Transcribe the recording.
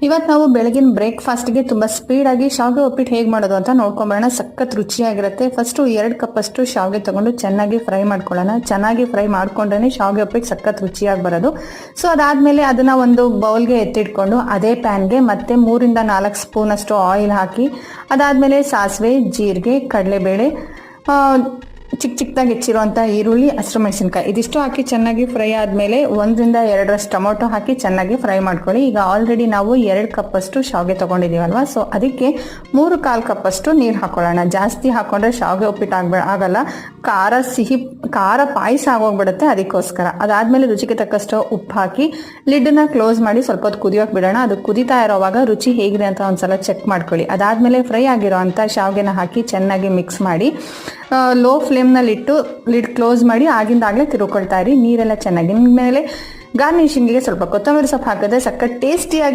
ಇವತ್ತು ನಾವು ಬೆಳಗಿನ ಬ್ರೇಕ್ಫಾಸ್ಟ್ಗೆ ತುಂಬ ಸ್ಪೀಡಾಗಿ ಶಾವಿಗೆ ಉಪ್ಪಿಟ್ಟು ಹೇಗೆ ಮಾಡೋದು ಅಂತ ನೋಡ್ಕೊಂಬರೋಣ. ಸಖತ್ ರುಚಿಯಾಗಿರುತ್ತೆ. ಫಸ್ಟು 2 ಕಪ್ಪಷ್ಟು ಶಾವಿಗೆ ತಗೊಂಡು ಚೆನ್ನಾಗಿ ಫ್ರೈ ಮಾಡ್ಕೊಳ್ಳೋಣ. ಚೆನ್ನಾಗಿ ಫ್ರೈ ಮಾಡ್ಕೊಂಡ್ರೆ ಶಾವಿಗೆ ಉಪ್ಪಿಟ್ಟು ಸಖತ್ ರುಚಿಯಾಗಿ ಬರೋದು. ಸೊ ಅದಾದಮೇಲೆ ಅದನ್ನು ಒಂದು ಬೌಲ್ಗೆ ಎತ್ತಿಟ್ಕೊಂಡು ಅದೇ ಪ್ಯಾನ್ಗೆ ಮತ್ತೆ 3 ಇಂದ 4 ಸ್ಪೂನಷ್ಟು ಆಯಿಲ್ ಹಾಕಿ, ಅದಾದಮೇಲೆ ಸಾಸಿವೆ, ಜೀರಿಗೆ, ಕಡಲೆಬೇಳೆ, ಚಿಕ್ಕದಾಗಿ ಹೆಚ್ಚಿರುವಂಥ ಈರುಳ್ಳಿ, ಹಸಿಮೆಣಸಿನ್ಕಾಯಿ ಇದಿಷ್ಟು ಹಾಕಿ ಚೆನ್ನಾಗಿ ಫ್ರೈ ಆದಮೇಲೆ 1 ರಿಂದ 2 ಟೊಮೊಟೊ ಹಾಕಿ ಚೆನ್ನಾಗಿ ಫ್ರೈ ಮಾಡ್ಕೊಳ್ಳಿ. ಈಗ ಆಲ್ರೆಡಿ ನಾವು 2 ಕಪ್ಪಷ್ಟು ಶಾವಿಗೆ ತೊಗೊಂಡಿದ್ದೀವಲ್ವ, ಸೊ ಅದಕ್ಕೆ 3/4 ಕಪ್ಪಷ್ಟು ನೀರು ಹಾಕೊಳ್ಳೋಣ. ಜಾಸ್ತಿ ಹಾಕೊಂಡ್ರೆ ಶಾವಿಗೆ ಉಪ್ಪಿಟ್ಟು ಆಗಲ್ಲ, ಖಾರ ಪಾಯಸ ಆಗೋಗ್ಬಿಡುತ್ತೆ. ಅದಕ್ಕೋಸ್ಕರ ಅದಾದಮೇಲೆ ರುಚಿಗೆ ತಕ್ಕಷ್ಟು ಉಪ್ಪು ಹಾಕಿ ಲಿಡ್ಡನ್ನ ಕ್ಲೋಸ್ ಮಾಡಿ ಸ್ವಲ್ಪ ಹೊತ್ತು ಕುದಿಯೋಕೆ ಬಿಡೋಣ. ಅದು ಕುದಿತಾ ಇರೋವಾಗ ರುಚಿ ಹೇಗಿದೆ ಅಂತ ಒಂದ್ಸಲ ಚೆಕ್ ಮಾಡ್ಕೊಳ್ಳಿ. ಅದಾದಮೇಲೆ ಫ್ರೈ ಆಗಿರೋ ಅಂಥ ಶಾವಿಗೆನ ಹಾಕಿ ಚೆನ್ನಾಗಿ ಮಿಕ್ಸ್ ಮಾಡಿ ಲೋ ಫ್ಲೇಮ್ನಲ್ಲಿಟ್ಟು ಲಿಡ್ ಕ್ಲೋಸ್ ಮಾಡಿ ಆಗಿಂದಾಗಲೇ ತಿರುಕೊಳ್ತಾ ಇರಿ. ನೀರೆಲ್ಲ ಚೆನ್ನಾಗಿ ಮೇಲೆ ಗಾರ್ನಿಶಿಂಗಿಗೆ ಸ್ವಲ್ಪ ಕೊತ್ತಂಬರಿ ಸೊಪ್ಪು ಹಾಕಿದ್ರೆ ಸಖತ್ ಟೇಸ್ಟಿಯಾಗಿ